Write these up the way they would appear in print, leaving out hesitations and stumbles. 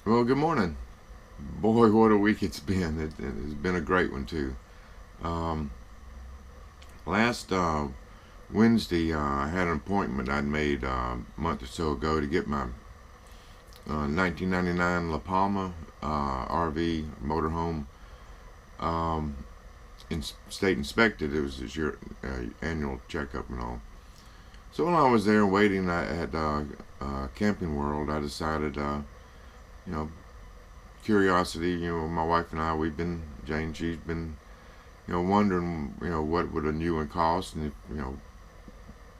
Well, good morning. Boy, what a week it's been. It's been a great one, too. Um, last Wednesday, I had an appointment I'd made a month or so ago to get my 1999 La Palma RV motorhome um, state inspected. It was this year, annual checkup and all. So while I was there waiting at Camping World, I decided, you know, curiosity, my wife and I, Jane, she's been, wondering, what would a new one cost, and,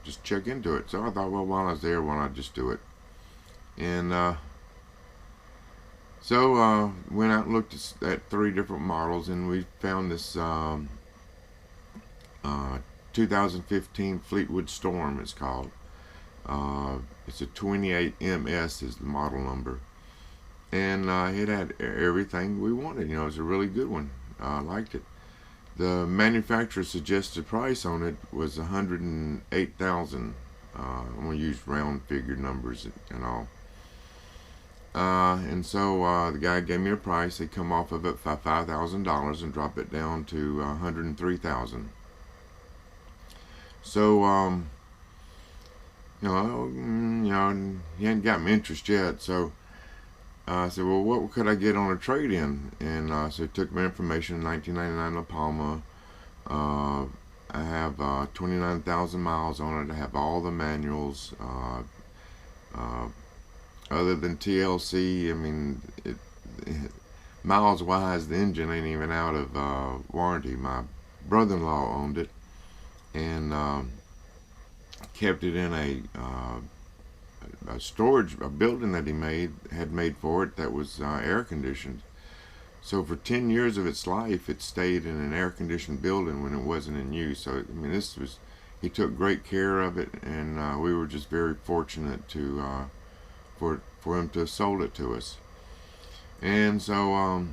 just check into it. So I thought, well, while I was there, why not just do it? And went out and looked at three different models, and we found this uh, 2015 Fleetwood Storm, it's called. It's a 28MS is the model number. And it had everything we wanted. It was a really good one. I liked it. The manufacturer suggested price on it was 108,000. I'm gonna use round figure numbers and all. The guy gave me a price. They come off of it for $5,000 and drop it down to 103,000. So he hadn't got me interest yet. So I said, well, what could I get on a trade-in? And so he took my information, 1999 La Palma. I have 29,000 miles on it. I have all the manuals. Other than TLC, I mean, miles-wise, the engine ain't even out of warranty. My brother-in-law owned it and kept it in a building that he had made for it that was air conditioned. So for 10 years of its life, it stayed in an air conditioned building when it wasn't in use. So I mean, he took great care of it, and we were just very fortunate to for him to have sold it to us. And so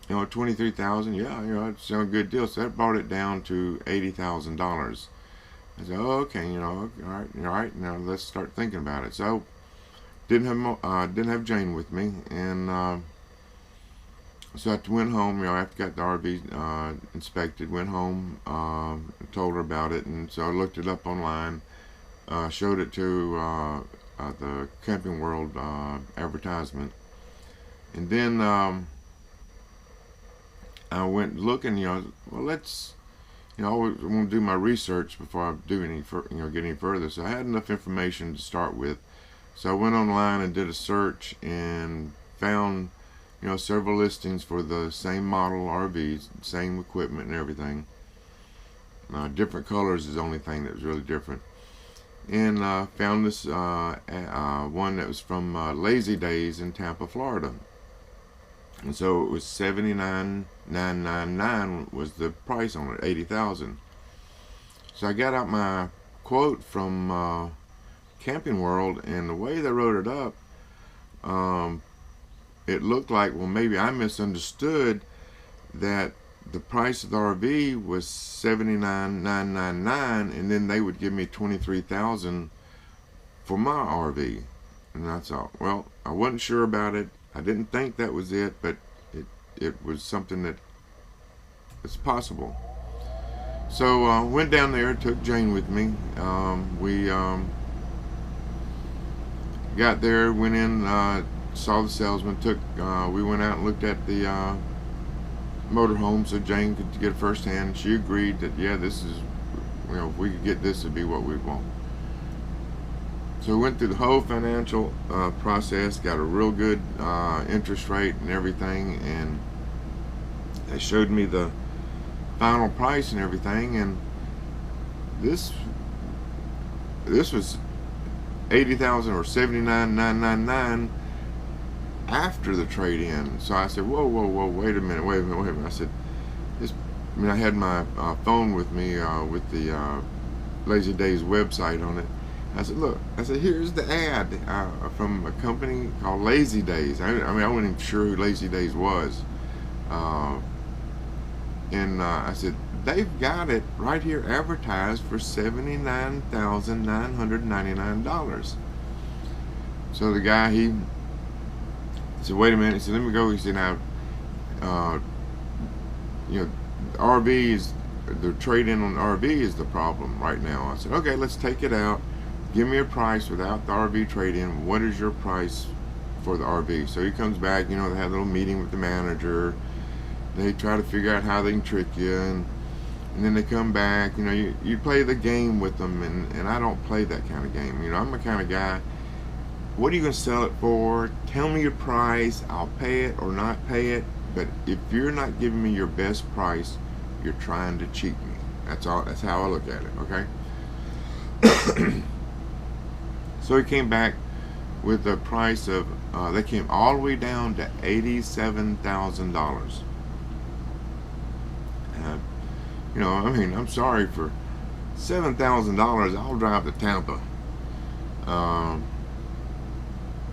23,000, yeah, it's a good deal. So that brought it down to $80,000. I said, oh, okay, all right, now let's start thinking about it. So didn't have Jane with me, and so I went home. After I got the RV inspected, went home, told her about it, and so I looked it up online, showed it to the Camping World advertisement, and then I went looking. Well, let's. I always want to do my research before I do get any further. So I had enough information to start with. So I went online and did a search and found, several listings for the same model RVs, same equipment and everything. Different colors is the only thing that was really different. And found this one that was from Lazy Days in Tampa, Florida. And so it was $79,999 was the price on it, 80,000. So I got out my quote from Camping World, and the way they wrote it up, it looked like, well, maybe I misunderstood that the price of the RV was $79,999, and then they would give me $23,000 for my RV. And I thought, well, I wasn't sure about it. I didn't think that was it, but it was something that it's possible. So went down there, took Jane with me. We got there, went in, saw the salesman. We went out and looked at the motorhome so Jane could get it firsthand. She agreed that this is, if we could get this, it'd be what we'd want. So we went through the whole financial process, got a real good interest rate and everything, and they showed me the final price and everything, and this was 80,000 or 79,999 after the trade-in. So I said, whoa, wait a minute. I said, I had my phone with me with the Lazy Days website on it. I said, look, here's the ad from a company called Lazy Days. I wasn't even sure who Lazy Days was. And I said, they've got it right here advertised for $79,999. So the guy, he said, wait a minute. He said, let me go. He said, now, uh, you know, RV is the trade-in on the RV is the problem right now. I said, okay, let's take it out. Give me a price without the RV trade-in. What is your price for the RV? So he comes back. You know, they had a little meeting with the manager. They try to figure out how they can trick you, and then they come back. You know, you play the game with them, and I don't play that kind of game. You know, I'm the kind of guy. What are you going to sell it for? Tell me your price. I'll pay it or not pay it. But if you're not giving me your best price, you're trying to cheat me. That's all. That's how I look at it. Okay. So he came back with a price of. They came all the way down to $87,000. You know, I mean, I'm sorry, for $7,000, I'll drive to Tampa.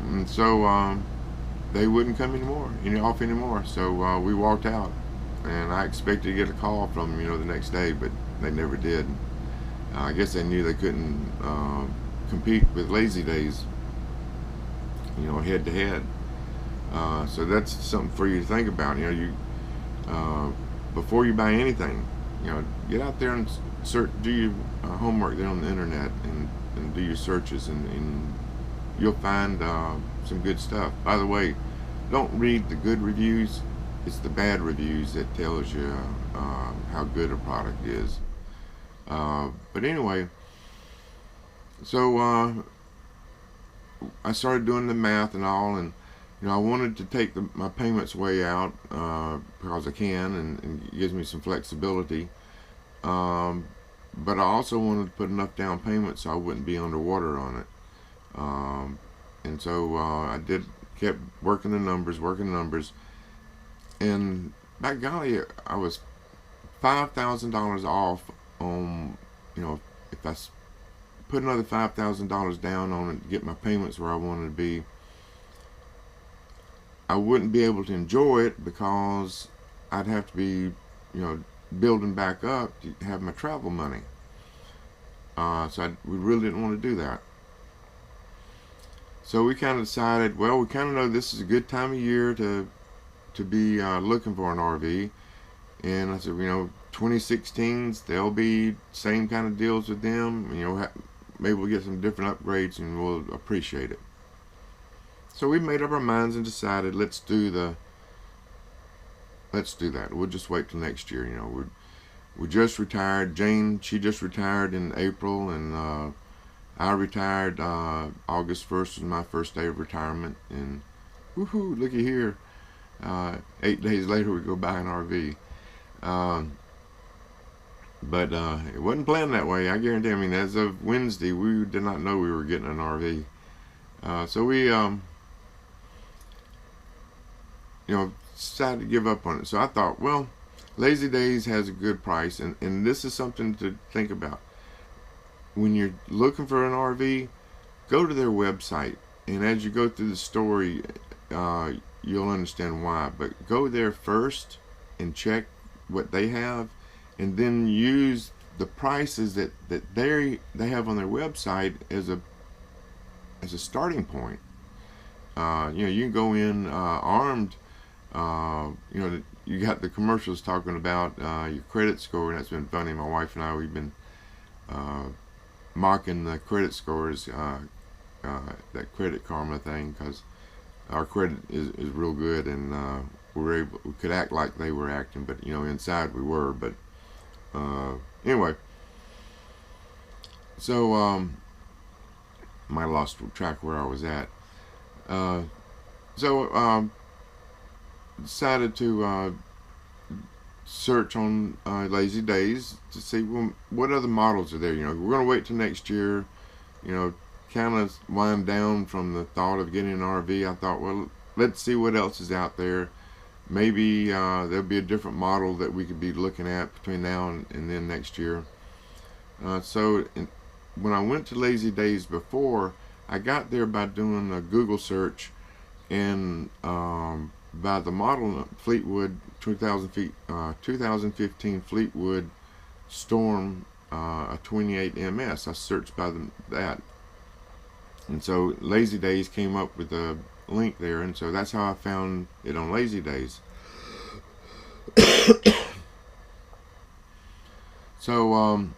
And so they wouldn't come off anymore. So we walked out, and I expected to get a call from them, you know, the next day, but they never did. I guess they knew they couldn't compete with Lazy Days, you know, head to head. So that's something for you to think about. You know, before you buy anything, you know, get out there and do your homework there on the internet, and do your searches, and you'll find some good stuff. By the way, don't read the good reviews. It's the bad reviews that tells you how good a product is. But anyway, so I started doing the math and all, and you know, I wanted to take my payments way out because I can, and it gives me some flexibility. But I also wanted to put enough down payment so I wouldn't be underwater on it. And so I kept working the numbers, and by golly, I was $5,000 off on, you know, if I put another $5,000 down on it to get my payments where I wanted to be, I wouldn't be able to enjoy it because I'd have to be, you know, building back up to have my travel money. So we really didn't want to do that. So we kind of decided, well, we kind of know this is a good time of year to be looking for an RV. And I said, you know, 2016s, there'll be same kind of deals with them. You know, maybe we'll get some different upgrades and we'll appreciate it. So we made up our minds and decided, let's do that. We'll just wait till next year. You know, we just retired. Jane, she just retired in April, and I retired August 1st was my first day of retirement. And woohoo! Looky here. 8 days later, we go buy an RV. But it wasn't planned that way. I guarantee. I mean, as of Wednesday, we did not know we were getting an RV. So we, you know, decided to give up on it. So I thought, well, Lazy Days has a good price, and this is something to think about. When you're looking for an RV, go to their website, and as you go through the story, you'll understand why. But go there first and check what they have, and then use the prices that they have on their website as a starting point. You know, you can go in armed. You know, you got the commercials talking about your credit score, and that's been funny. My wife and I, we've been mocking the credit scores, that Credit Karma thing, because our credit is real good, and we could act like they were acting, but you know, inside we were. But anyway, so I lost track where I was at. So decided to search on Lazy Days to see, well, what other models are there. You know, we're going to wait till next year, you know, kind of wind down from the thought of getting an RV. I thought, well, let's see what else is out there. Maybe there'll be a different model that we could be looking at between now and then next year. So when I went to Lazy Days before, I got there by doing a Google search, and by the model Fleetwood 2015 Fleetwood Storm, a 28 MS. I searched by that, and so Lazy Days came up with a link there, and so that's how I found it on Lazy Days. So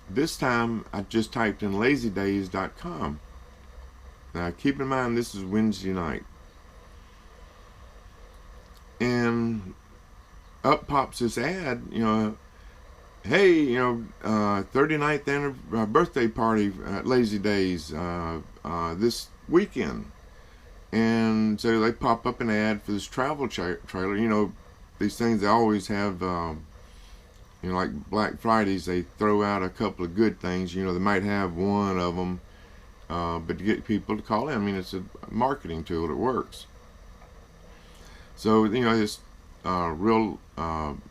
this time I just typed in lazydays.com. Now keep in mind this is Wednesday night, and up pops this ad, hey, 39th birthday party at Lazy Days this weekend. And so they pop up an ad for this travel trailer. These things they always have, like Black Fridays, they throw out a couple of good things. They might have one of them, but to get people to call in, it's a marketing tool that works. So, this real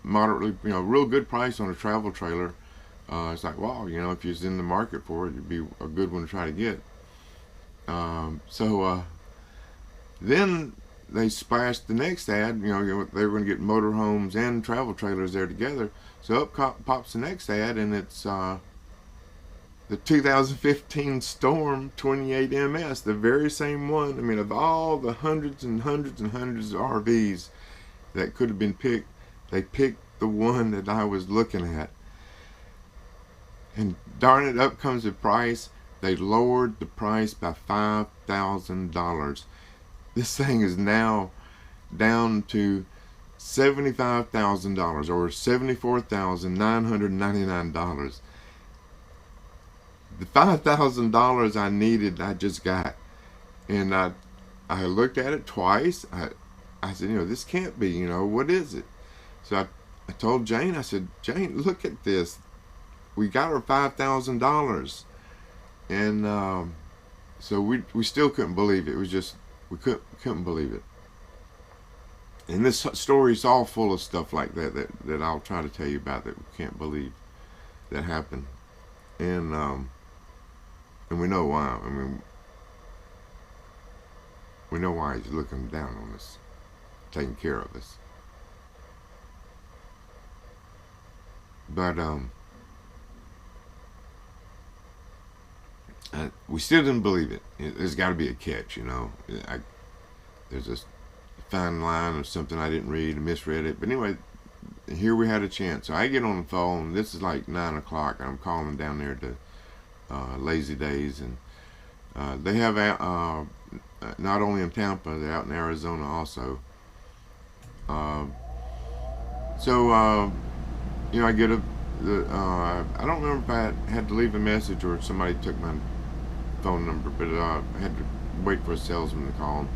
moderately, real good price on a travel trailer. It's like, wow, if you're in the market for it, it'd be a good one to try to get. Then they splashed the next ad. They were going to get motorhomes and travel trailers there together. So up pops the next ad, and it's the 2015 Storm 28 MS, the very same one. Of all the hundreds and hundreds and hundreds of RVs that could have been picked, they picked the one that I was looking at. And darn it, up comes the price. They lowered the price by $5,000. This thing is now down to $75,000 or $74,999. The $5,000 I needed, I just got. And I looked at it twice. I said, this can't be, what is it? So I told Jane, I said, Jane, look at this. We got our $5,000. And so we still couldn't believe it. It was just, we couldn't believe it. And this story's all full of stuff like that I'll try to tell you about that we can't believe that happened. And we know why. We know why he's looking down on us, taking care of us. But we still didn't believe it. There's got to be a catch, There's a fine line or something I didn't read, misread it. But anyway, here we had a chance. So I get on the phone. This is like 9 o'clock. I'm calling down there to Lazy Days, and they have not only in Tampa, they're out in Arizona also. I get I don't remember if I had to leave a message or somebody took my phone number, but I had to wait for a salesman to call.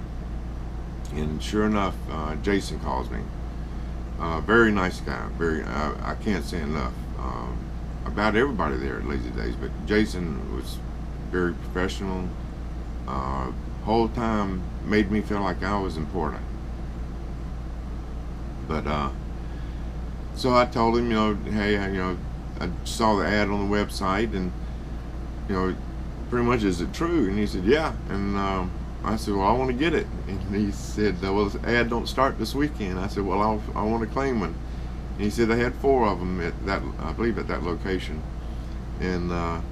And sure enough, Jason calls me. Very nice guy. I can't say enough about everybody there at Lazy Days, but Jason was very professional. Whole time made me feel like I was important. But so I told him, hey, I saw the ad on the website, and pretty much, is it true? And he said, yeah. And I said, well, I want to get it. And he said, well, the ad don't start this weekend. I said, well, I want to claim one. And he said they had 4 of them at that, I believe, at that location. And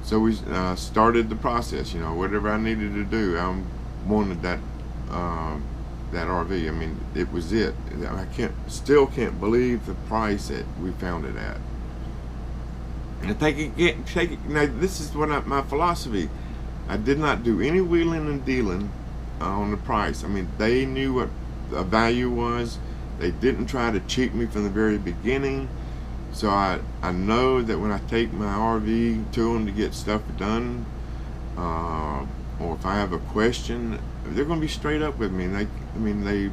so we started the process. Whatever I needed to do, I wanted that RV. It was it. I still can't believe the price that we found it at. And take it. Now, this is my philosophy. I did not do any wheeling and dealing on the price. They knew what the value was. They didn't try to cheat me from the very beginning. So I know that when I take my RV to them to get stuff done, or if I have a question, they're going to be straight up with me. And they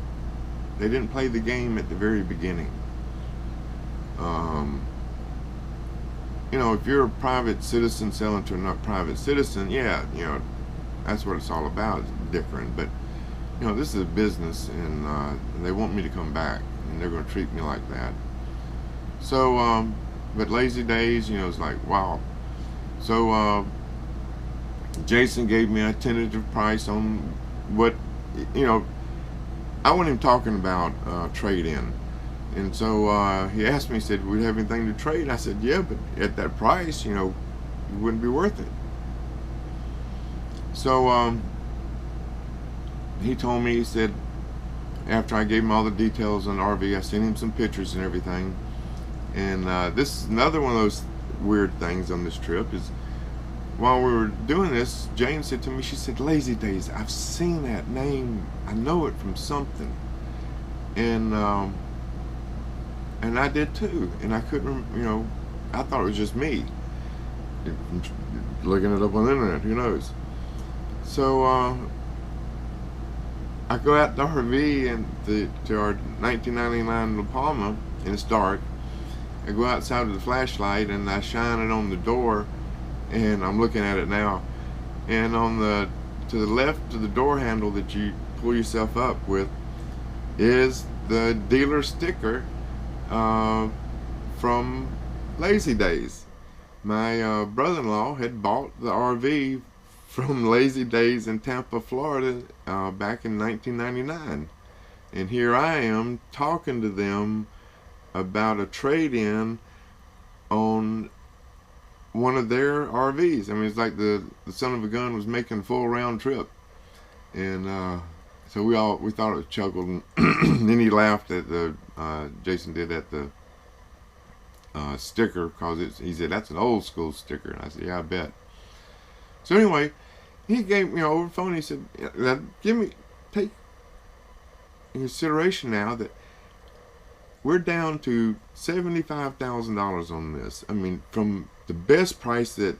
didn't play the game at the very beginning. If you're a private citizen selling to a not private citizen, yeah, that's what it's all about. It's different, but this is a business, and they want me to come back, and they're going to treat me like that. So, but Lazy Days, it's like, wow. So, Jason gave me a tentative price on what, I wasn't even talking about trade-in. And so he asked me, he said, "We have anything to trade?" I said, "Yeah, but at that price, it wouldn't be worth it." So he told me, he said, after I gave him all the details on the RV, I sent him some pictures and everything. And this is another one of those weird things on this trip is while we were doing this, Jane said to me, she said, Lazy Days, I've seen that name. I know it from something. And I did too. And I couldn't, I thought it was just me. Looking it up on the internet, who knows? So I go out to RV and to our 1999 La Palma, and it's dark. I go outside with the flashlight and I shine it on the door, and I'm looking at it now. And to the left of the door handle that you pull yourself up with is the dealer sticker from Lazy Days. My brother-in-law had bought the RV from Lazy Days in Tampa, Florida back in 1999. And here I am talking to them about a trade-in on one of their RVs. I mean, it's like the son of a gun was making a full round trip. And so we thought it was chuckled. And then he laughed at Jason did at the sticker, because he said, that's an old school sticker. And I said, yeah, I bet. So anyway, he gave me over the phone, he said, take in consideration now that we're down to $75,000 on this. I mean, from the best price that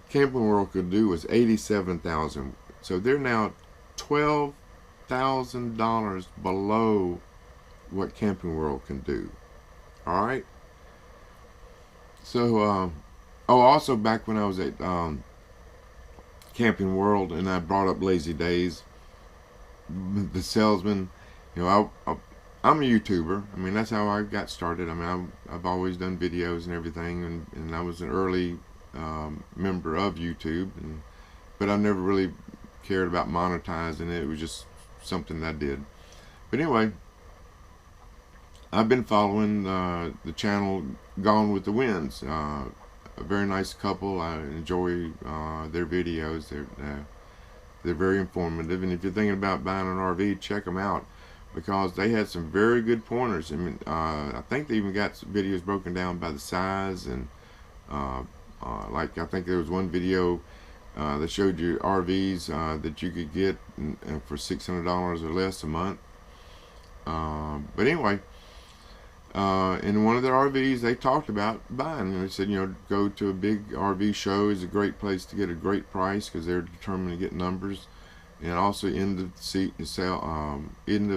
Camping World could do was $87,000. So they're now $12,000 below what Camping World can do. All right. So, also back when I was at Camping World and I brought up Lazy Days, the salesman, I'm a YouTuber. I mean, that's how I got started. I mean, I've always done videos and everything, and I was an early member of YouTube, but I never really cared about monetizing it. It was just something I did. But anyway, I've been following the channel Gone with the Winds. A very nice couple. I enjoy their videos. They're very informative, and if you're thinking about buying an RV, check them out, because they had some very good pointers. I mean, I think they even got videos broken down by the size, and like I think there was one video that showed you RVs that you could get for $600 or less a month. But anyway, in one of their RVs, they talked about buying. And they said, go to a big RV show is a great place to get a great price, because they're determined to get numbers. And also end of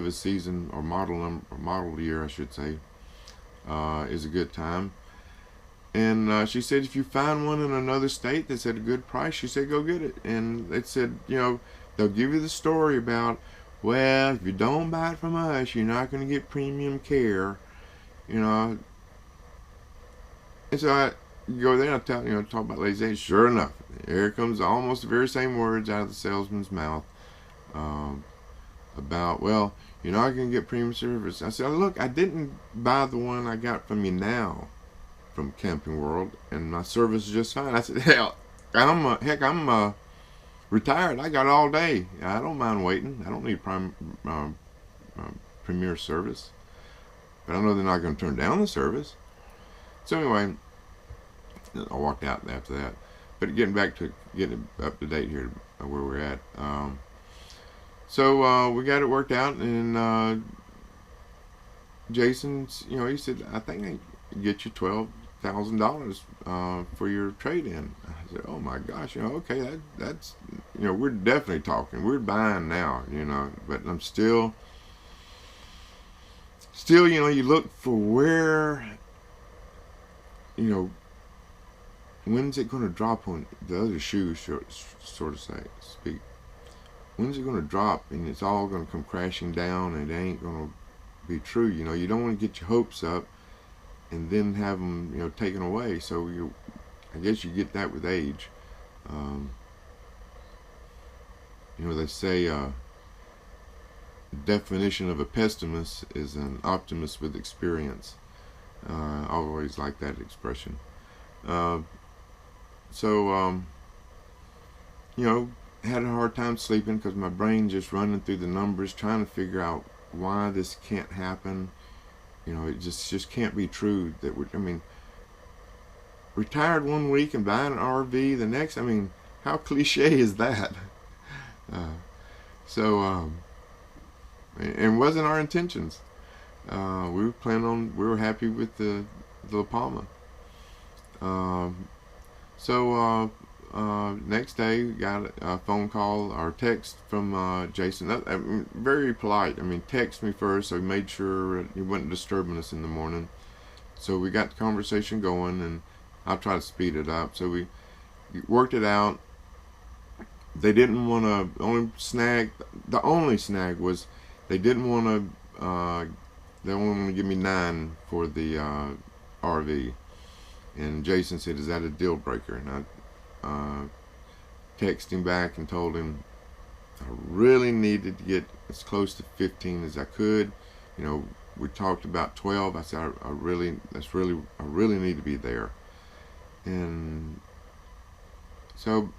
a season or model year, I should say, is a good time. And she said, if you find one in another state that's at a good price, she said, go get it. And they said, they'll give you the story about, well, if you don't buy it from us, you're not going to get premium care. And so I go there and I talk about Lazy Days. Sure enough, here comes almost the very same words out of the salesman's mouth about, well, you're not going to get premium service. I said, look, I didn't buy the one I got from you now from Camping World, and my service is just fine. I said, hell, I'm retired. I got all day. I don't mind waiting. I don't need premier service. But I know they're not going to turn down the service. So anyway, I walked out after that. But getting back to getting up to date here, where we're at. So we got it worked out, and Jason, he said, I think I can get you $12,000 for your trade-in. I said, oh my gosh, okay, that's we're definitely talking. We're buying now, but I'm still, you look for where, when's it going to drop on the other shoe, sort of speak. When's it going to drop, and it's all going to come crashing down, and it ain't going to be true. You don't want to get your hopes up and then have them, taken away. So I guess you get that with age. They say the definition of a pessimist is an optimist with experience. I always like that expression. had a hard time sleeping because my brain just running through the numbers, trying to figure out why this can't happen. You know, it just can't be true. That I mean, retired one week and buying an RV the next. I mean, how cliche is that? Uh, so, and wasn't our intentions. We were happy with the La Palma. Um, so next day, we got a phone call or text from Jason. Very polite. I mean, text me first, so he made sure he wasn't disturbing us in the morning. So we got the conversation going, and I'll try to speed it up. So we worked it out. They didn't want to. The only snag was they didn't want to. They only want to give me 9 for the RV. And Jason said, "Is that a deal breaker?" And I texted him back and told him I really needed to get as close to 15 as I could. You know, we talked about 12. I said, I really need to be there. And so,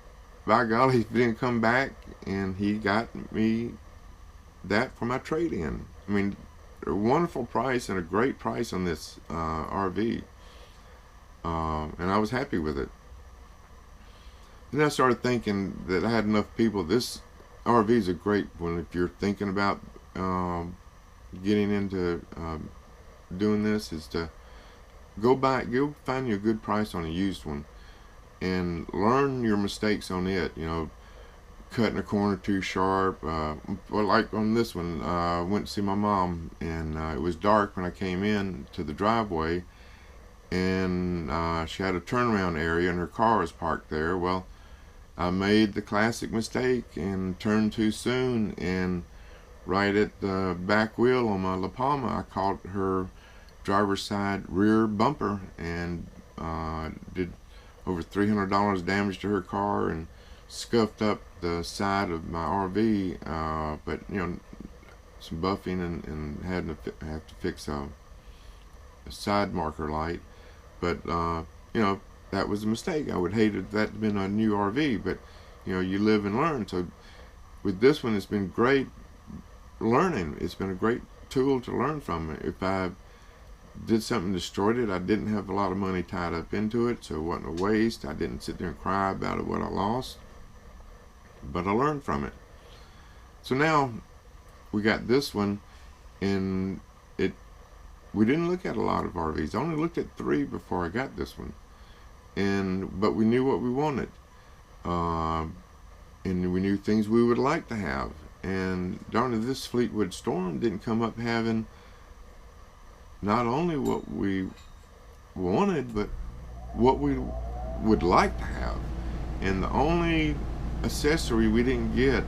by golly, he didn't come back, and he got me that for my trade-in. I mean, a wonderful price and a great price on this RV. And I was happy with it. Then I started thinking that I had enough people. This RV is a great one if you're thinking about getting into doing this. Is to go find you a good price on a used one, and learn your mistakes on it. You know, cutting a corner too sharp. Well, like on this one, I went to see my mom, and it was dark when I came in to the driveway, and she had a turnaround area, and her car was parked there. Well, I made the classic mistake and turned too soon, and right at the back wheel on my La Palma, I caught her driver's side rear bumper, and did over $300 damage to her car, and scuffed up the side of my RV. But you know, some buffing, and had to have to fix a side marker light. But you know, that was a mistake. I would hate if that had been a new RV, but you know, you live and learn. So with this one, it's been great learning. It's been a great tool to learn from. If I did something, destroyed it, I didn't have a lot of money tied up into it, so it wasn't a waste. I didn't sit there and cry about it, what I lost, but I learned from it. So now we got this one, and we didn't look at a lot of RVs. I only looked at 3 before I got this one, but we knew what we wanted, and we knew things we would like to have. And darn it, this Fleetwood Storm didn't come up having not only what we wanted, but what we would like to have. And the only accessory we didn't get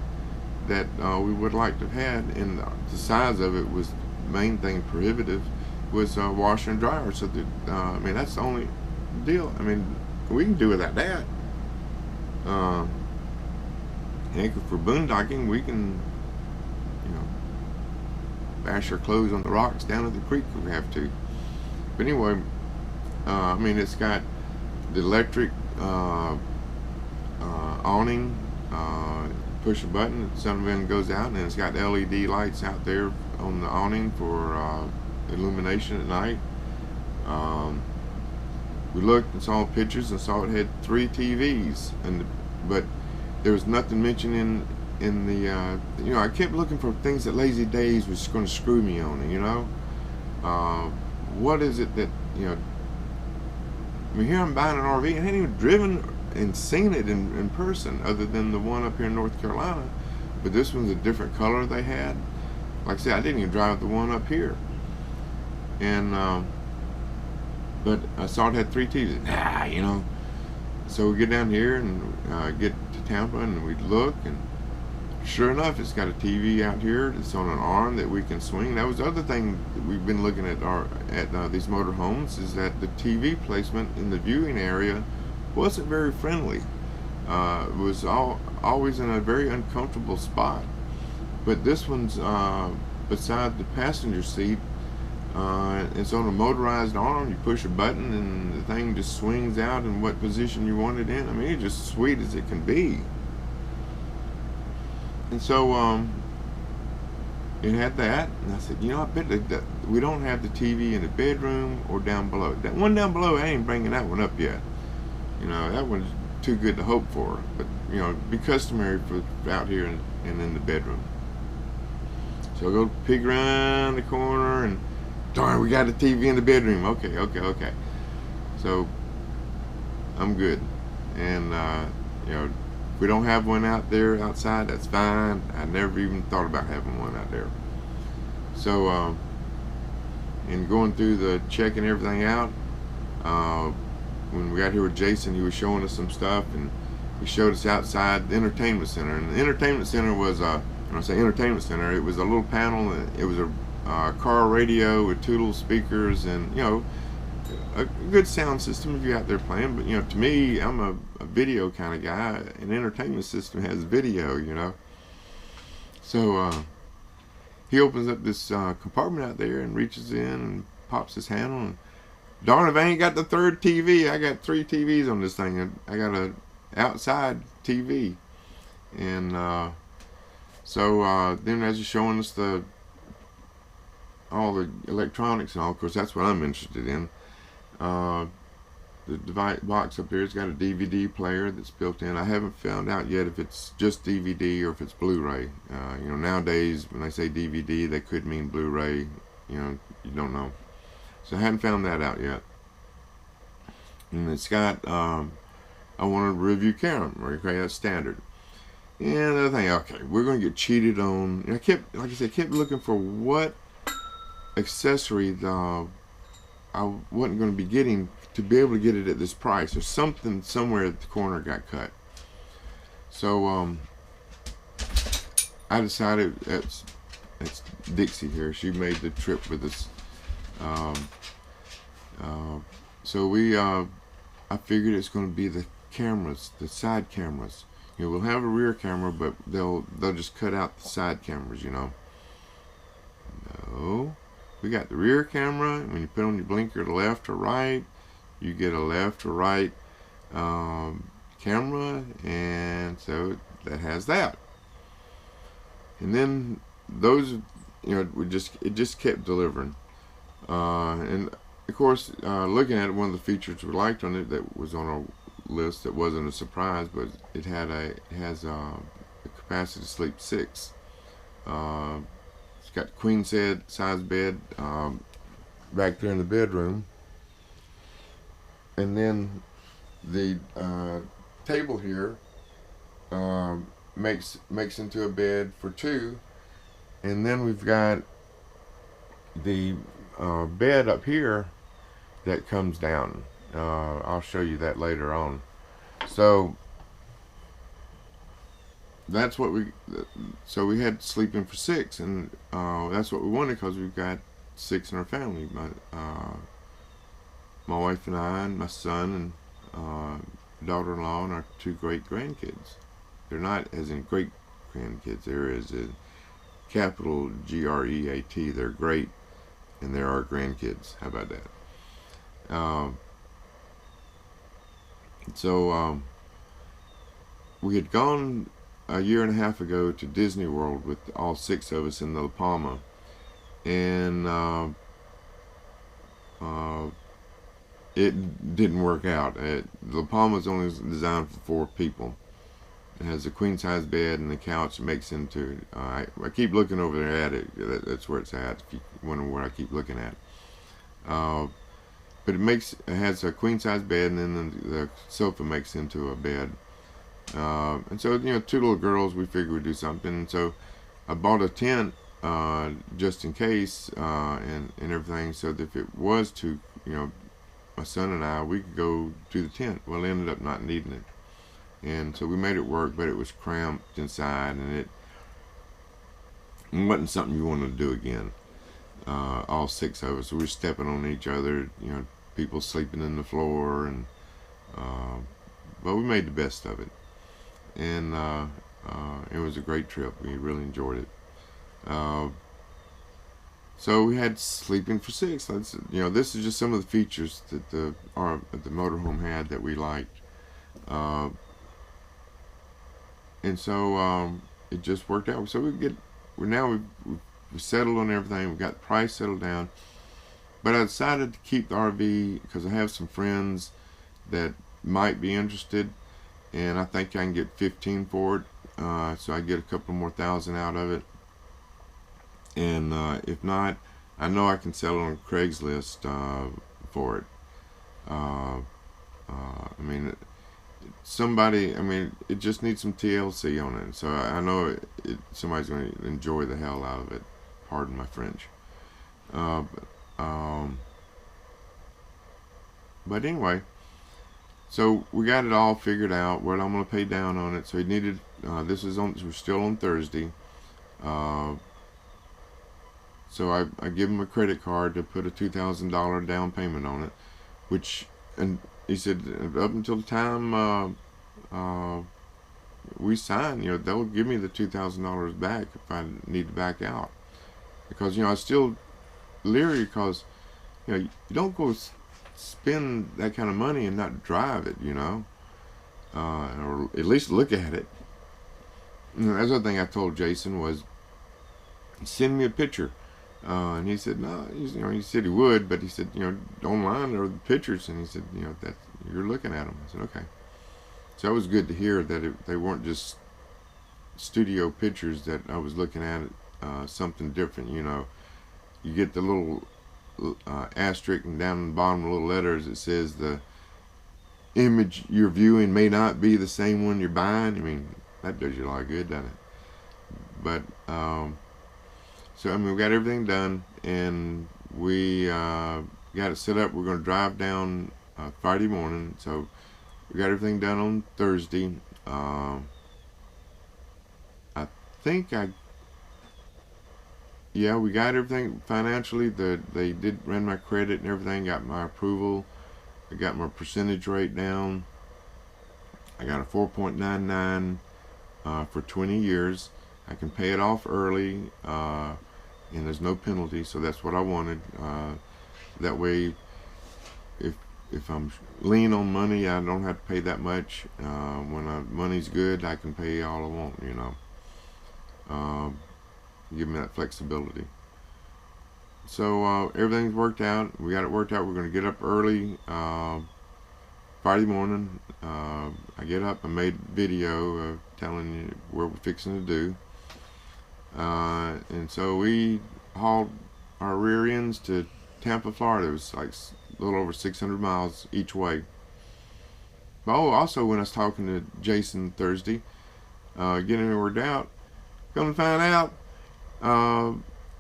that we would like to have had, and the size of it was the main thing prohibitive, was a washer and dryer. So that I mean, that's the only deal. I mean, we can do without that. Heck, for boondocking, we can, you know, bash our clothes on the rocks down at the creek if we have to. But anyway, I mean, it's got the electric awning. Push a button, the sun wind goes out, and it's got LED lights out there on the awning for illumination at night. We looked and saw pictures and saw it had 3 TVs, but there was nothing mentioned in the you know, I kept looking for things that Lazy Days was going to screw me on. You know, what is it that, you know, I mean, here I'm buying an RV and I hadn't even driven and seen it in person, other than the one up here in North Carolina. But this one's a different color they had. Like I said, I didn't even drive the one up here. And but I saw it had 3 TVs. You know. So we get down here and get to Tampa, and we look, and sure enough, it's got a TV out here. It's on an arm that we can swing. That was the other thing that we've been looking at these motorhomes, is that the TV placement in the viewing area wasn't very friendly. It was always in a very uncomfortable spot. But this one's beside the passenger seat. It's on a motorized arm. You push a button and the thing just swings out in what position you want it in. I mean, it's just sweet as it can be. And so it had that, and I said, I bet that we don't have the TV in the bedroom or down below. That one down below, I ain't bringing that one up yet. That one's too good to hope for. But be customary for out here and in the bedroom. So I go peek around the corner, and darn, we got a TV in the bedroom. Okay. So I'm good. And if we don't have one out there outside, that's fine. I never even thought about having one out there. So in going through the checking everything out, when we got here with Jason, he was showing us some stuff, and he showed us outside the entertainment center. And the entertainment center was when I say entertainment center, it was a little panel, and it was a car radio with two little speakers, and a good sound system if you're out there playing. But to me, I'm a video kind of guy. An entertainment system has video. So he opens up this compartment out there and reaches in and pops his handle, and darn if I ain't got the third TV. I got 3 TVs on this thing. I got a outside TV, and so then as he's showing us all the electronics and all, of course that's what I'm interested in. The device box up there has got a DVD player that's built in. I haven't found out yet if it's just DVD or if it's Blu-ray. Nowadays when they say DVD, they could mean Blu-ray. You don't know. So I hadn't found that out yet. And it's got I wanted a review camera. Okay, that's standard. And the other thing, okay, we're going to get cheated on. And I kept looking for what accessory I wasn't going to be getting to be able to get it at this price, or something somewhere at the corner got cut. So I decided that's Dixie here. She made the trip with us. So I figured it's going to be the cameras, the side cameras. We'll have a rear camera, but they'll just cut out the side cameras. No. We got the rear camera. When you put on your blinker to left or right, you get a left or right camera, and so that has that. And then those, it just kept delivering. And of course, looking at it, one of the features we liked on it that was on our list that wasn't a surprise, but it has a capacity to sleep 6. It's got queen size bed back there in the bedroom, and then the table here makes into a bed for 2, and then we've got the bed up here that comes down. I'll show you that later on. So that's what so we had sleeping for 6, and that's what we wanted because we've got 6 in our family. My wife and I, and my son, and daughter-in-law, and our 2 great grandkids. They're not as in great grandkids. They're as in capital GREAT. They're great, and they're our grandkids. How about that? So we had gone a year and a half ago to Disney World with all 6 of us in the La Palma, and it didn't work out. The La Palma is only designed for 4 people. It has a queen size bed and the couch makes into. I keep looking over there at it. That's where it's at. If you wonder where I keep looking at. But it has a queen size bed, and then the sofa makes into a bed. And so 2 little girls, we figured we'd do something. And so I bought a tent just in case, and everything, so that if it was to, my son and I, we could go to the tent. Well, I ended up not needing it. And so we made it work, but it was cramped inside, and it wasn't something you wanted to do again. All 6 of us, we were stepping on each other, people sleeping in the floor, and but we made the best of it. And it was a great trip. We really enjoyed it. So we had sleeping for 6. This is just some of the features that the motorhome had that we liked. And so it just worked out. So we settled on everything. We got the price settled down. But I decided to keep the RV because I have some friends that might be interested, and I think I can get 15 for it. So I get a couple more thousand out of it. And if not, I know I can sell it on Craigslist for it. I mean, somebody, I mean, it just needs some TLC on it. So I know somebody's going to enjoy the hell out of it. Pardon my French. But anyway, so we got it all figured out what I'm going to pay down on it. So he needed, we're still on Thursday. So I give him a credit card to put a $2,000 down payment on it, and he said up until the time we sign, they'll give me the $2,000 back if I need to back out, because I was still leery because you don't go spend that kind of money and not drive it, or at least look at it. That's the other thing I told Jason was, send me a picture. And he said, no, he said he would, but he said, online there are the pictures, and he said, that you're looking at them. I said, okay. So it was good to hear that they weren't just studio pictures that I was looking at, something different. You get the little asterisk, and down in the bottom, little letters, it says the image you're viewing may not be the same one you're buying. I mean, that does you a lot of good, doesn't it? But so I mean, we got everything done, and we got it set up. We're going to drive down Friday morning. So we got everything done on Thursday. I think we got everything financially. They did run my credit and everything. Got my approval. I got my percentage rate down. I got a 4.99 for 20 years. I can pay it off early, and there's no penalty, so that's what I wanted. That way, if I'm lean on money, I don't have to pay that much. When money's good, I can pay all I want, give me that flexibility. So everything's worked out. We got it worked out. We're going to get up early Friday morning. I get up, I made video telling you what we're fixing to do. And so we hauled our rear ends to Tampa, Florida. It was like a little over 600 miles each way. Oh, also when I was talking to Jason Thursday, getting it worked out, come to find out,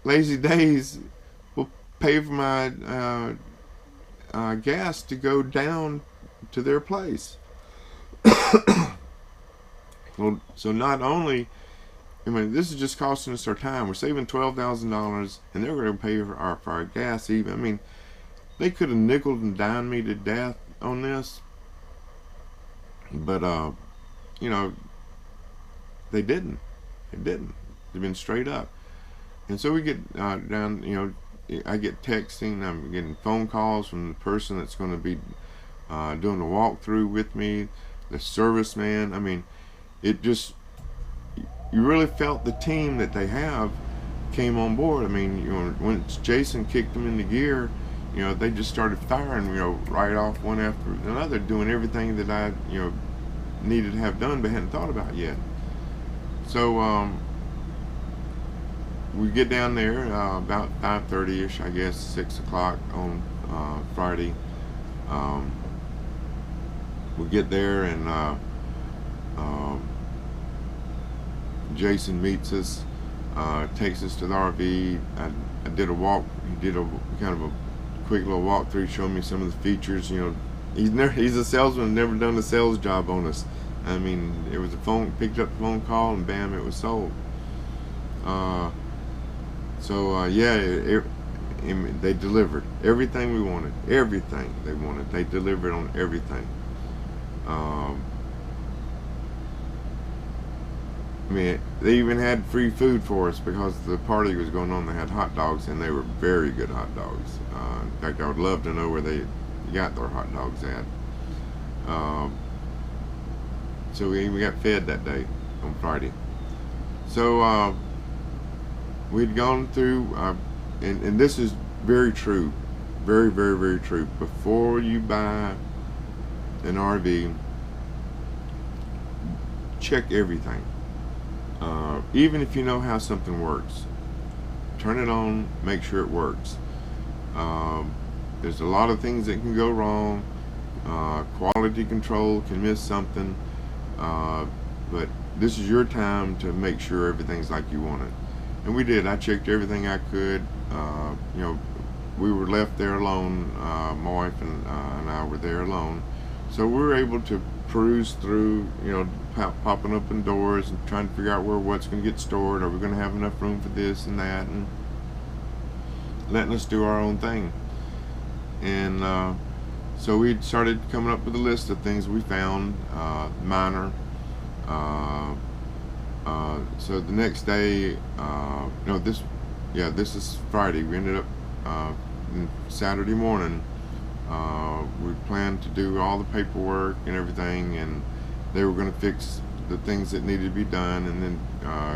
Lazy Days will pay for my gas to go down to their place. Well, so not only, I mean, this is just costing us our time. We're saving $12,000, and they're going to pay for our gas even. I mean, they could have nickeled and dimed me to death on this, but they didn't. They didn't. They've been straight up. And so we get down. I get texting. I'm getting phone calls from the person that's going to be doing the walkthrough with me, the serviceman. I mean, it just, you really felt the team that they have came on board. I mean, once Jason kicked them into gear, they just started firing, right off one after another, doing everything that I, needed to have done but hadn't thought about yet. So we get down there about 5:30ish, I guess, 6 o'clock on Friday. We get there, and Jason meets us, takes us to the RV. I did a walk. He did a kind of a quick little walkthrough, showing me some of the features. He's a salesman, never done a sales job on us. I mean, it was picked up the phone call, and bam, it was sold. They delivered everything we wanted. Everything they wanted, they delivered on everything. I mean, they even had free food for us because the party was going on. They had hot dogs, and they were very good hot dogs. In fact, I would love to know where they got their hot dogs at. So we got fed that day on Friday. So we'd gone through, and this is very true, very, very, very true. Before you buy an RV, check everything. Even if you know how something works, turn it on, make sure it works. There's a lot of things that can go wrong. Quality control can miss something, but this is your time to make sure everything's like you want it. And we did. I checked everything I could. You know, we were left there alone. My wife and I were there alone, so we were able to peruse through. You know, popping open doors and trying to figure out where what's going to get stored. Are we going to have enough room for this and that, and letting us do our own thing. And so we started coming up with a list of things we found minor. So the next day, no, this is Friday. We ended up Saturday morning. We planned to do all the paperwork and everything, and they were going to fix the things that needed to be done, and then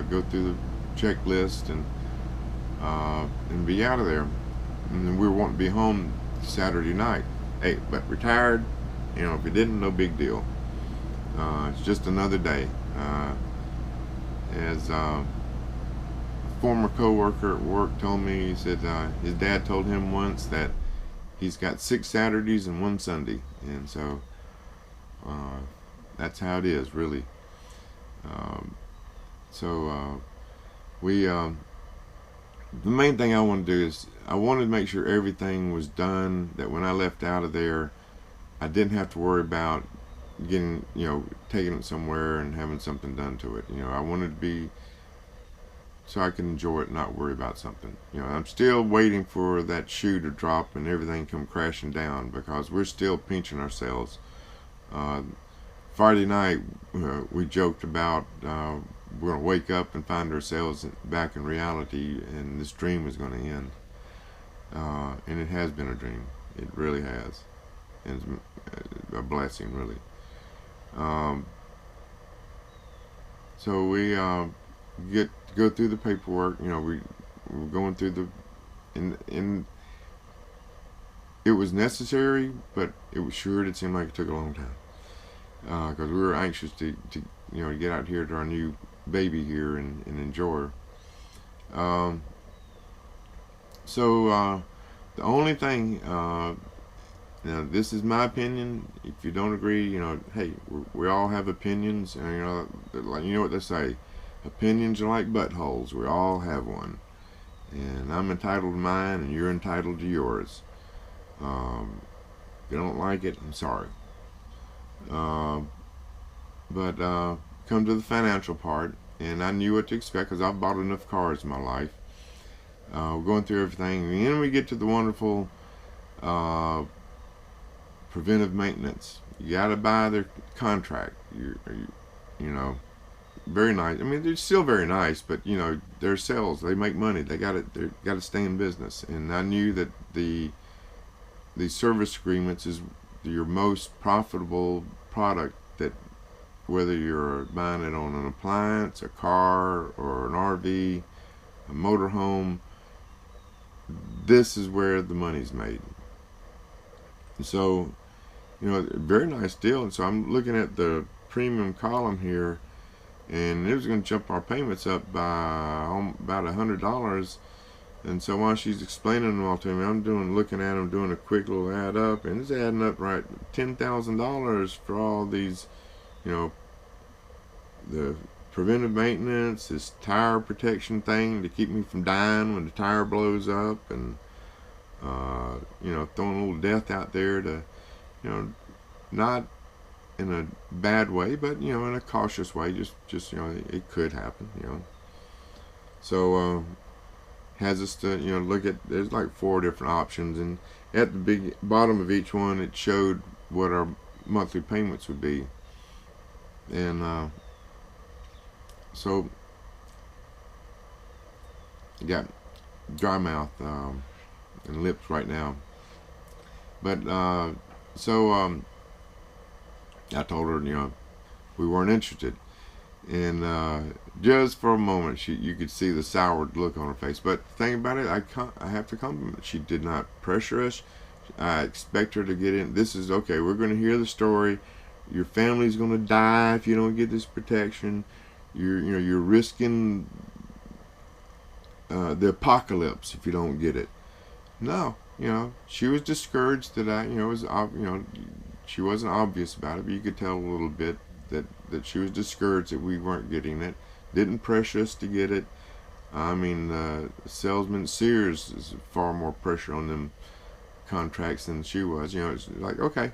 go through the checklist and be out of there. And then we were wanting to be home Saturday night. Hey, but retired, you know, if you didn't, no big deal. It's just another day. As a former co-worker at work told me, he said his dad told him once that he's got 6 Saturdays and 1 Sunday, and so that's how it is, really. We the main thing I want to do is I wanted to make sure everything was done, that when I left out of there I didn't have to worry about getting, you know, taking it somewhere and having something done to it. You know, I wanted to be so I can enjoy it and not worry about something. You know, I'm still waiting for that shoe to drop and everything come crashing down, because we're still pinching ourselves. Friday night we joked about we're going to wake up and find ourselves back in reality, and this dream is going to end. And it has been a dream. It really has. And it's a blessing, really. So we go through the paperwork. You know, we're going through the, and it was necessary, but it seemed like it took a long time, because we were anxious to you know, to get out here to our new baby here and enjoy her. So the only thing, now this is my opinion. If you don't agree, you know, hey, we all have opinions, and you know what they say, opinions are like buttholes. We all have one, and I'm entitled to mine, and you're entitled to yours. If you don't like it, I'm sorry. But come to the financial part, and I knew what to expect because I've bought enough cars in my life. We're going through everything, and then we get to the wonderful preventive maintenance. You got to buy their contract. You know, very nice. I mean, they're still very nice, but you know, their sales, they make money. They got to stay in business. And I knew that the service agreements is your most profitable product, that whether you're buying it on an appliance, a car, or an RV, a motorhome, this is where the money's made. So, you know, very nice deal. And so I'm looking at the premium column here, and it was going to jump our payments up by about $100. And so while she's explaining them all to me, I'm looking at them, doing a quick little add up, and it's adding up right $10,000 for all these, you know, the preventive maintenance, this tire protection thing to keep me from dying when the tire blows up, and you know, throwing a little death out there to, you know, not in a bad way, but you know, in a cautious way, just you know, it could happen, you know. So has us to, you know, look at, there's like 4 different options, and at the bottom of each one it showed what our monthly payments would be. And so I got dry mouth and lips right now, but so I told her, you know, we weren't interested. And just for a moment, you could see the soured look on her face. But the thing about it, I have to compliment. She did not pressure us. I expect her to get in. This is okay. We're going to hear the story. Your family's going to die if you don't get this protection. You're risking the apocalypse if you don't get it. No, she was discouraged that she wasn't obvious about it, but you could tell a little bit that she was discouraged that we weren't getting it. Didn't pressure us to get it. I mean, salesman Sears is far more pressure on them contracts than she was. It's like, okay.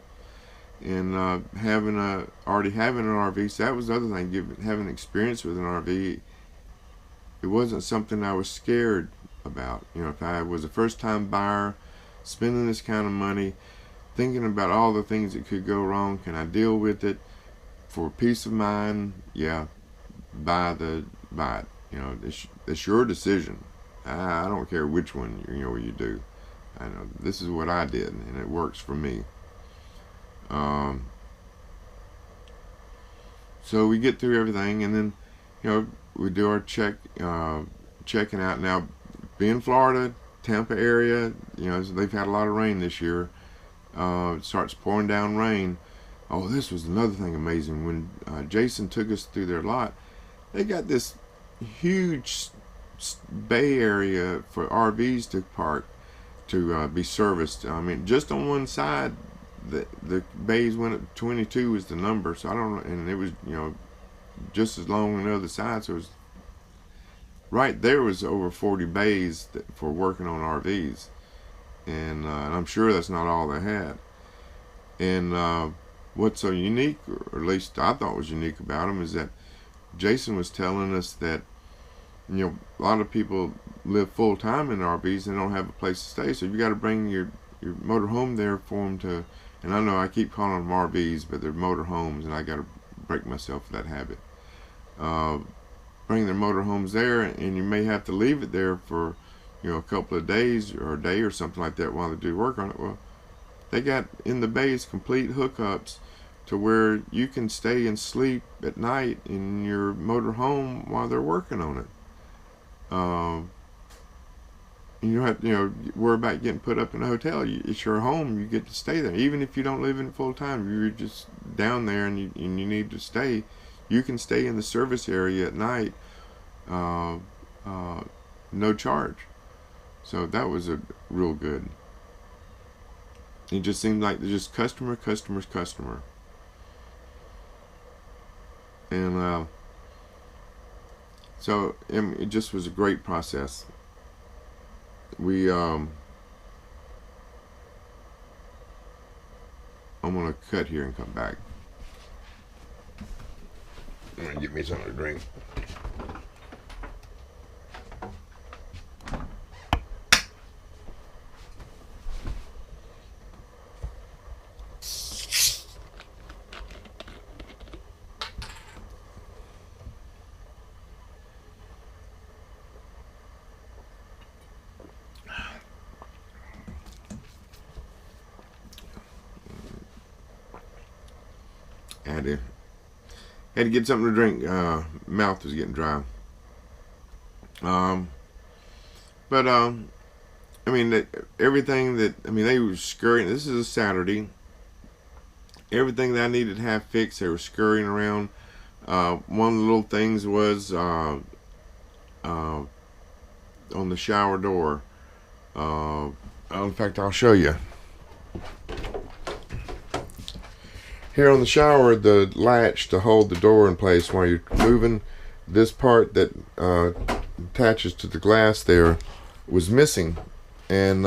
And already having an RV, so that was the other thing. Having experience with an RV, it wasn't something I was scared about. If I was a first-time buyer, spending this kind of money, thinking about all the things that could go wrong, can I deal with it for peace of mind? Yeah, buy it. It's your decision. I don't care which one you do. I know this is what I did, and it works for me. So we get through everything, and then we do our checking out. Now, being Florida, Tampa area, they've had a lot of rain this year. It starts pouring down rain. Oh, this was another thing amazing. When Jason took us through their lot, they got this huge bay area for RVs to park, to be serviced. I mean, just on one side, the bays went up. 22 was the number, so I don't know, and it was just as long on the other side. So it was right there was over 40 bays for working on RVs, and I'm sure that's not all they had. And what's so unique, or at least I thought was unique about them, is that Jason was telling us that a lot of people live full time in RVs and don't have a place to stay, so you got to bring your motor home there for them to. And I know I keep calling them RVs, but they're motor homes, and I got to break myself of that habit. Bring their motor homes there, and you may have to leave it there for a couple of days or a day or something like that while they do work on it. Well, they got in the bays complete hookups to where you can stay and sleep at night in your motor home while they're working on it. You don't have to worry about getting put up in a hotel. It's your home. You get to stay there, even if you don't live in it full time. You're just down there and you need to stay. You can stay in the service area at night, no charge. So that was a real good. It just seemed like they're just customer. And so it just was a great process. I'm gonna cut here and come back. I'm gonna get me something to drink. Had to get something to drink. Mouth was getting dry. But I mean, everything that they were scurrying. This is a Saturday. Everything that I needed to have fixed, they were scurrying around. One of the little things was on the shower door. In fact, I'll show you. Here on the shower, the latch to hold the door in place while you're moving, this part that attaches to the glass there was missing. And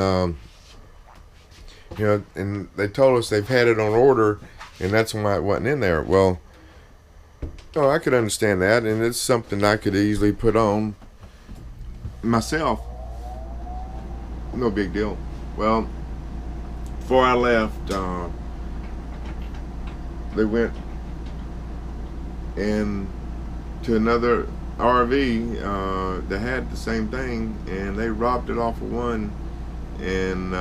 and they told us they've had it on order, and that's why it wasn't in there. Well, I could understand that, and it's something I could easily put on myself. No big deal. Well, before I left, they went in to another RV that had the same thing, and they robbed it off of one, and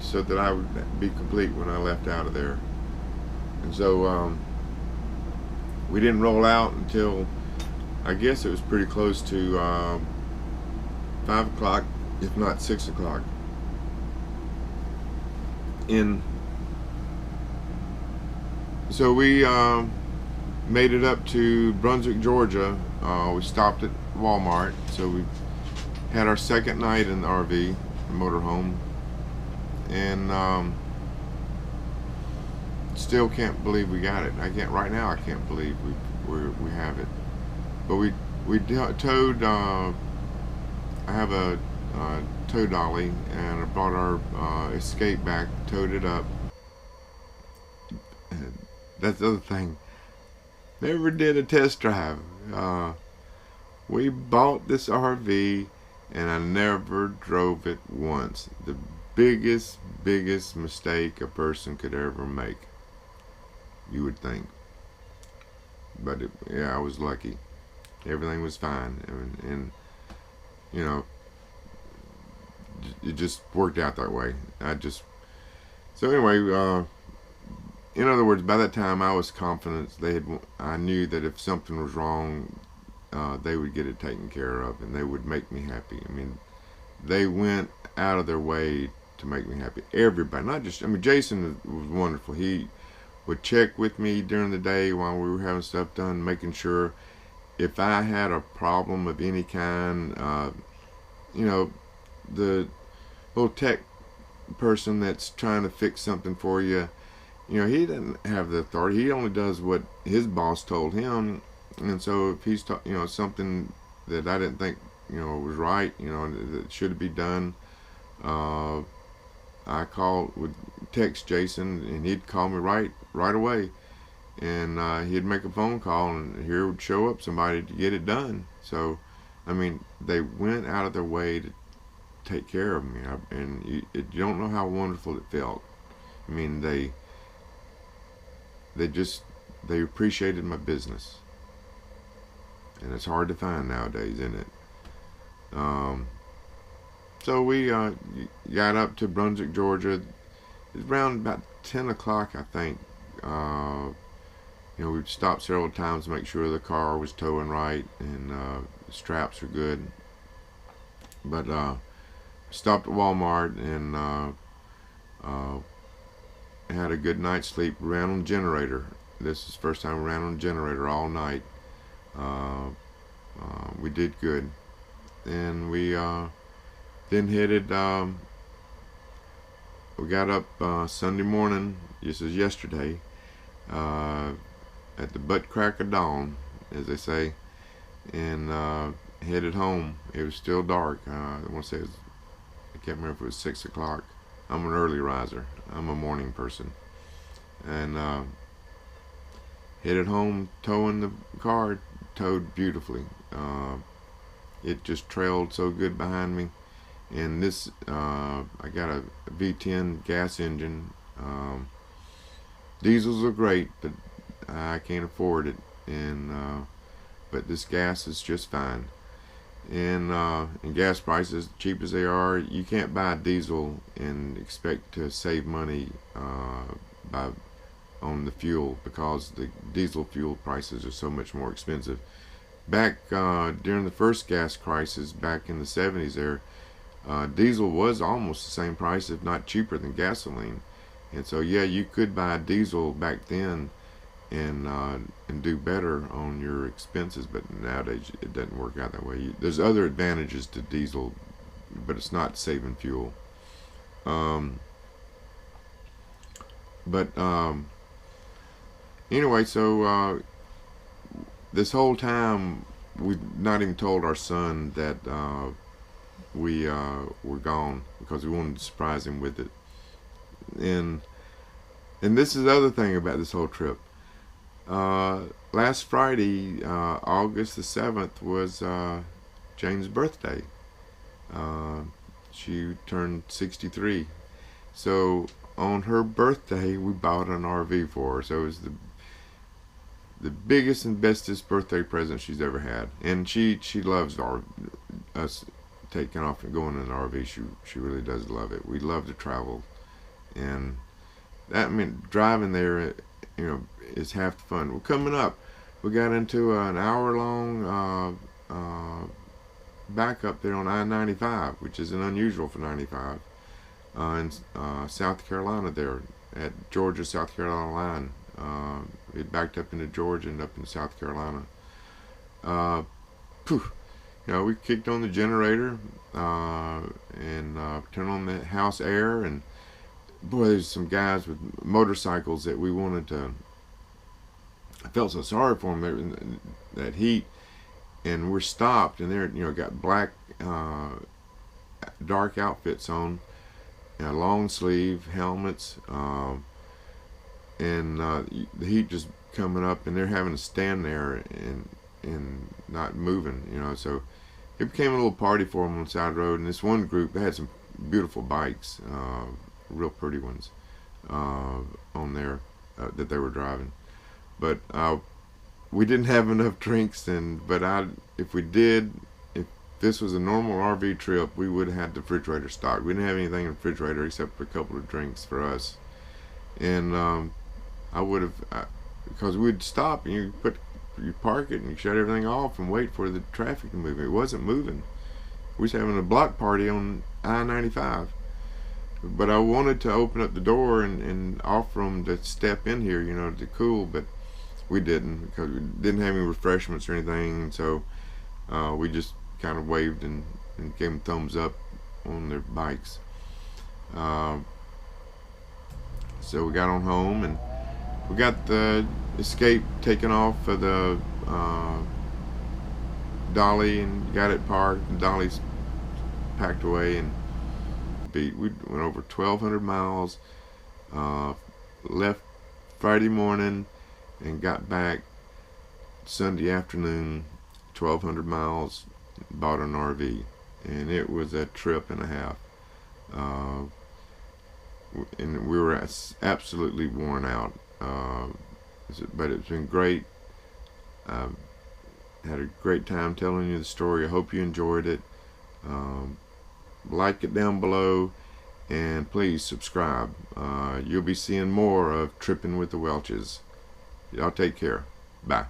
so that I would be complete when I left out of there. And so we didn't roll out until I guess it was pretty close to 5 o'clock, if not 6 o'clock. And so we made it up to Brunswick, Georgia. We stopped at Walmart. So we had our second night in the RV, the motorhome. And still can't believe we got it. Right now. I can't believe we have it. But we towed. I have a tow dolly, and I brought our Escape back, towed it up. And that's the other thing. Never did a test drive. We bought this RV, and I never drove it once. The biggest mistake a person could ever make, you would think. But yeah, I was lucky. Everything was fine, and you know, it just worked out that way. So anyway, in other words, by that time I was confident. I knew that if something was wrong, they would get it taken care of, and they would make me happy. I mean, they went out of their way to make me happy. Everybody, not just, I mean, Jason was wonderful. He would check with me during the day while we were having stuff done, making sure if I had a problem of any kind, the little tech person that's trying to fix something for you, he doesn't have the authority. He only does what his boss told him. And so if he's something that I didn't think was right, that should be done, I would text Jason, and he'd call me right away, and he'd make a phone call, and here would show up somebody to get it done. So I mean, they went out of their way to take care of me, and you don't know how wonderful it felt. I mean, they appreciated my business, and it's hard to find nowadays, isn't it? So we got up to Brunswick, Georgia. It was around about 10 o'clock, I think. We stopped several times to make sure the car was towing right, and the straps were good. But stopped at Walmart, and had a good night's sleep. Ran on generator. This is the first time we ran on generator all night. We did good, and we then headed. We got up Sunday morning. This is yesterday. At the butt crack of dawn, as they say, and headed home. It was still dark. I want to say I can't remember if it was 6 o'clock. I'm an early riser. I'm a morning person, and headed home, towing the car. Towed beautifully. It just trailed so good behind me, and this I got a V10 gas engine. Diesels are great, but I can't afford it, and but this gas is just fine. And gas prices, cheap as they are, you can't buy a diesel and expect to save money on the fuel, because the diesel fuel prices are so much more expensive. Back during the first gas crisis back in the 70s, diesel was almost the same price, if not cheaper, than gasoline. And so yeah, you could buy a diesel back then and do better on your expenses, but nowadays it doesn't work out that way. There's other advantages to diesel, but it's not saving fuel. Anyway, so this whole time we've not even told our son that we were gone, because we wanted to surprise him with it. And this is the other thing about this whole trip. Last Friday, August the 7th, was Jane's birthday. She turned 63. So on her birthday, we bought an RV for her. So it was the biggest and bestest birthday present she's ever had. And she loves us taking off and going in an RV. She really does love it. We love to travel, and that, I mean, driving there, is half the fun. Well, coming up, we got into an hour-long backup there on I-95, which is an unusual for 95, in South Carolina there at Georgia-South Carolina line. It backed up into Georgia and up in South Carolina. Phew, you know, we kicked on the generator and turned on the house air, and boy, there's some guys with motorcycles that we wanted to. I felt so sorry for them. They were in that heat, and we're stopped, and they're, you know, got black dark outfits on, long sleeve helmets, and the heat just coming up, and they're having to stand there and not moving, you know. So it became a little party for them on the side of the road. And this one group, they had some beautiful bikes, real pretty ones, on there that they were driving. But we didn't have enough drinks, if this was a normal RV trip, we would have had the refrigerator stocked. We didn't have anything in the refrigerator except for a couple of drinks for us. And I would have, because we'd stop and you park it and you shut everything off and wait for the traffic to move. It wasn't moving. We was having a block party on I-95. But I wanted to open up the door and offer them to step in here, you know, to cool, but we didn't, because we didn't have any refreshments or anything. And so we just kind of waved and gave them thumbs up on their bikes. So we got on home, and we got the Escape taken off of the dolly and got it parked, and dolly's packed away, and we went over 1,200 miles, left Friday morning and got back Sunday afternoon, 1,200 miles, bought an RV, and it was a trip and a half. And we were absolutely worn out, but it's been great. Had a great time telling you the story. I hope you enjoyed it. Like it down below, and please subscribe. You'll be seeing more of Tripping with the Welches. Y'all take care. Bye.